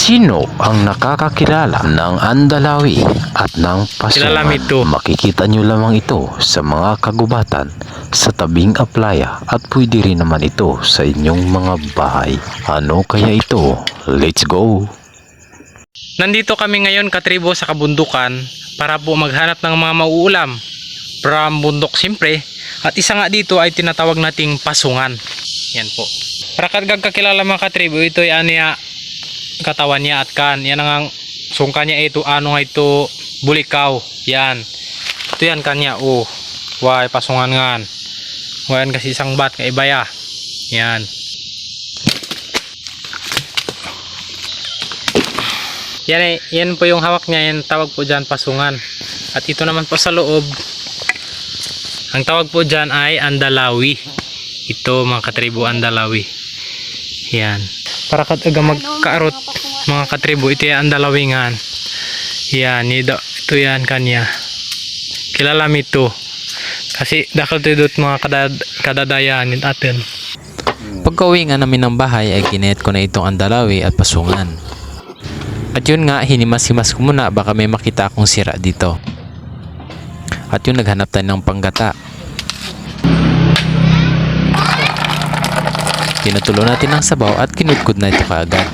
Sino ang nakakakilala ng Andalawi at ng Pasungan? Makikita nyo lamang ito sa mga kagubatan sa tabing aplaya at pwede rin naman ito sa inyong mga bahay. Ano kaya ito? Let's go! Nandito kami ngayon katribo sa kabundukan para po maghanap ng mga mauulam from bundok siyempre. At isa nga dito ay tinatawag nating pasungan. Yan po. Para kagkakilala mga katribo, ito ay aniya katawan niya at kan. Yan ang sungka niya ito. Ano nga ito? Bulikaw. Yan. Ito yan kanya. Oh. Why pasungan nga. Wayan kasi isang bat kay ibaya. Yan. Yan po yung hawak niya. Yan tawag po dyan pasungan. At ito naman po sa loob. Ang tawag po dyan ay Andalawi. Ito mga katribo Andalawi. Yan. Para kataga magkaarot mga katribo. Ito yung Andalawi nga. Yan. Ito yan kanya. Kilala mi ito. Kasi dakal ito mga kadadayan natin. Pagka-uwi nga namin ng bahay ay kinet ko na itong Andalawi at pasungan. At yun nga, hinimas-himas ko muna baka may makita akong sira dito. At yun, naghanap tayo ng panggata. Pinutulo natin ang sabaw at kinudkod na ito kaagad.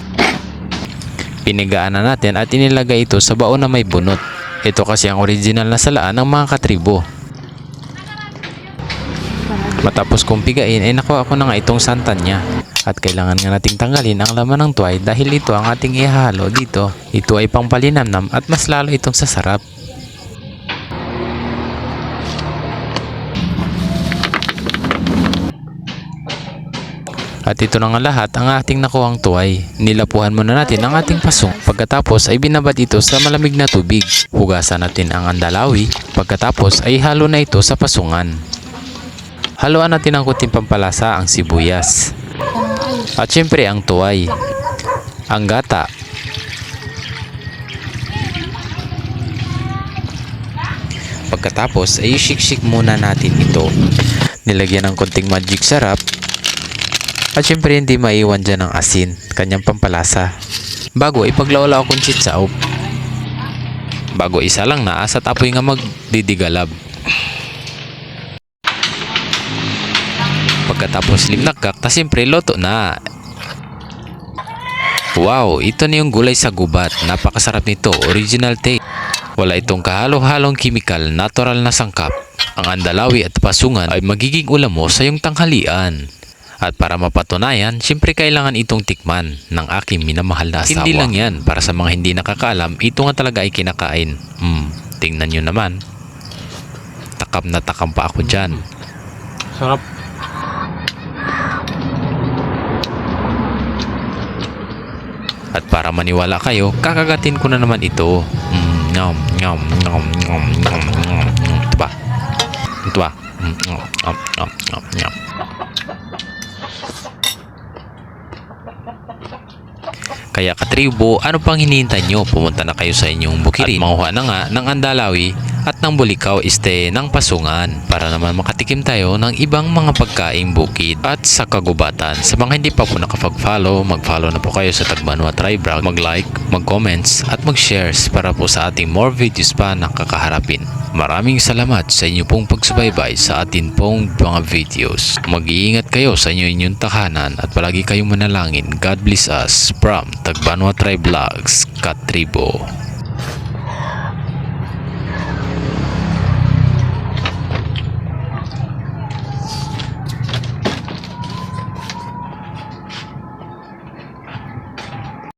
Pinigaan na natin at inilagay ito sa baon na may bunot. Ito kasi ang original na salaan ng mga katribo. Matapos kong pigain ay nakuha ko na nga itong santan niya. At kailangan nga nating tanggalin ang laman ng tuway dahil ito ang ating ihahalo dito. Ito ay pangpalinamnam at mas lalo itong sasarap. At ito na nga lahat ang ating nakuhang tuway. Nilapuhan muna natin ang ating pasong. Pagkatapos ay binabad ito sa malamig na tubig. Hugasan natin ang Andalawi. Pagkatapos ay halo na ito sa pasungan. Haluan natin ang kunting pampalasa ang sibuyas. At syempre ang tuway. Ang gata. Pagkatapos ay shik-shik muna natin ito. Nilagyan ng konting magic sarap. At syempre hindi maiwan dyan ang asin, kanyang pampalasa. Bago ipaglawala akong chitsaop. Bago isa lang na at apoy nga magdidigalab. Pagkatapos limnakak, ta syempre loto na. Wow, ito na yung gulay sa gubat. Napakasarap nito, original take. Wala itong kahalo-halong kimikal, natural na sangkap. Ang Andalawi at pasungan ay magiging ulam mo sa iyong tanghalian. At para mapatunayan, siyempre kailangan itong tikman ng aking minamahal na asawa. Hindi lang yan, para sa mga hindi nakakaalam, ito nga talaga ay kinakain. Tingnan nyo naman. Takam na takam pa ako dyan. Sarap. At para maniwala kayo, kakagatin ko na naman ito. Nom, nom, nom, nom, nom, nom. Ito ba? Ito ba? Nom, nom, nom, nom, nom. Kaya katribo, ano pang hinihintay nyo? Pumunta na kayo sa inyong bukirin at manguha na nga ng Andalawi at ng bulikaw ng pasungan para naman makatikim tayo ng ibang mga pagkaing bukid at sa kagubatan. Sa mga hindi pa po nakapag-follow, mag-follow na po kayo sa Tagbanwa Tribe Vlog, mag-like, mag-comments at mag-shares para po sa ating more videos pa na kakaharapin. Maraming salamat sa inyo pong pagsubaybay sa atin pong mga videos. Mag-iingat kayo sa inyong tahanan at palagi kayong manalangin. God bless us from Tagbanwa Tribe Vlogs, Katribo.